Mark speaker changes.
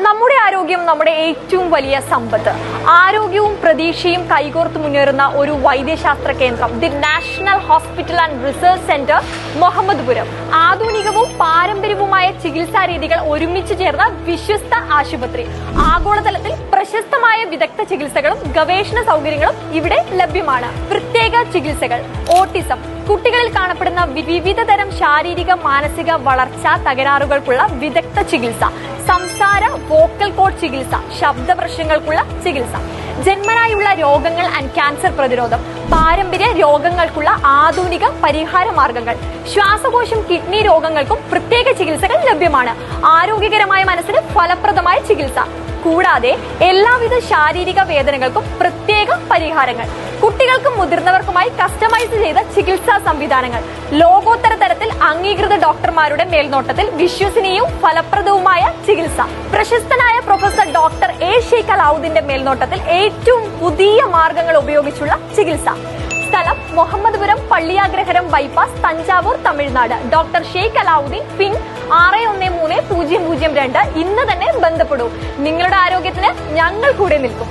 Speaker 1: നമ്മുടെ ആരോഗ്യം നമ്മുടെ ഏറ്റവും വലിയ സമ്പത്ത്. ആരോഗ്യവും പ്രതീക്ഷയും കൈകോർത്ത് മുന്നേറുന്ന ഒരു വൈദ്യശാസ്ത്ര കേന്ദ്രം, the National Hospital and Research Centre Muhammadpuram. ആധുനികവും പാരമ്പര്യവുമായ ചികിത്സാ രീതികൾ ഒരുമിച്ച് ചേർന്ന വിശ്വസ്ത ആശുപത്രി. ആഗോളതലത്തിൽ പ്രശസ്തമായ വിദഗ്ധ ചികിത്സകളും ഗവേഷണ സൗകര്യങ്ങളും ഇവിടെ ലഭ്യമാണ്. പ്രത്യേക ചികിത്സകൾ: ഓട്ടിസം, കുട്ടികളിൽ കാണപ്പെടുന്ന വിവിധ തരം ശാരീരിക മാനസിക വളർച്ചാ തകരാറുകൾക്കുള്ള വിദഗ്ധ ചികിത്സ, സംസാര വോക്കൽ കോഡ് ചികിത്സ, ശബ്ദ പ്രശ്നങ്ങൾക്കുള്ള ചികിത്സ, ജന്മനായുള്ള രോഗങ്ങൾ ആൻഡ് ക്യാൻസർ പ്രതിരോധം, പാരമ്പര്യ രോഗങ്ങൾക്കുള്ള ആധുനിക പരിഹാര മാർഗങ്ങൾ, ശ്വാസകോശം കിഡ്നി രോഗങ്ങൾക്കും പ്രത്യേക ചികിത്സകൾ ലഭ്യമാണ്. ആരോഗ്യകരമായ മനസ്സിന് ഫലപ്രദമായ ചികിത്സ, കൂടാതെ എല്ലാവിധ ശാരീരിക വേദനകൾക്കും പ്രത്യേക പരിഹാരങ്ങൾ, കുട്ടികൾക്കും മുതിർന്നവർക്കുമായി കസ്റ്റമൈസ് ചെയ്ത ചികിത്സാ സംവിധാനങ്ങൾ, ലോകോത്തര തരത്തിൽ അംഗീകൃത ഡോക്ടർമാരുടെ മേൽനോട്ടത്തിൽ വിശ്വസനീയവും ഫലപ്രദവുമായ ചികിത്സ, പ്രശസ്തനായ പ്രൊഫസർ ഡോക്ടർ എ ഷെയ്ഖ് അലാവുദ്ദീന്റെ മേൽനോട്ടത്തിൽ ഏറ്റവും പുതിയ മാർഗങ്ങൾ ഉപയോഗിച്ചുള്ള ചികിത്സ. സ്ഥലം: മുഹമ്മദ്പുരം പള്ളിയാഗ്രഹരം ബൈപ്പാസ്, തഞ്ചാവൂർ, തമിഴ്നാട്. ഡോക്ടർ ഷെയ്ഖ് അലാവുദ്ദീൻ, പിൻ 613002. ഇന്ന് തന്നെ ബന്ധപ്പെടൂ. നിങ്ങളുടെ ആരോഗ്യത്തിന് ഞങ്ങൾ കൂടെ നിൽക്കും.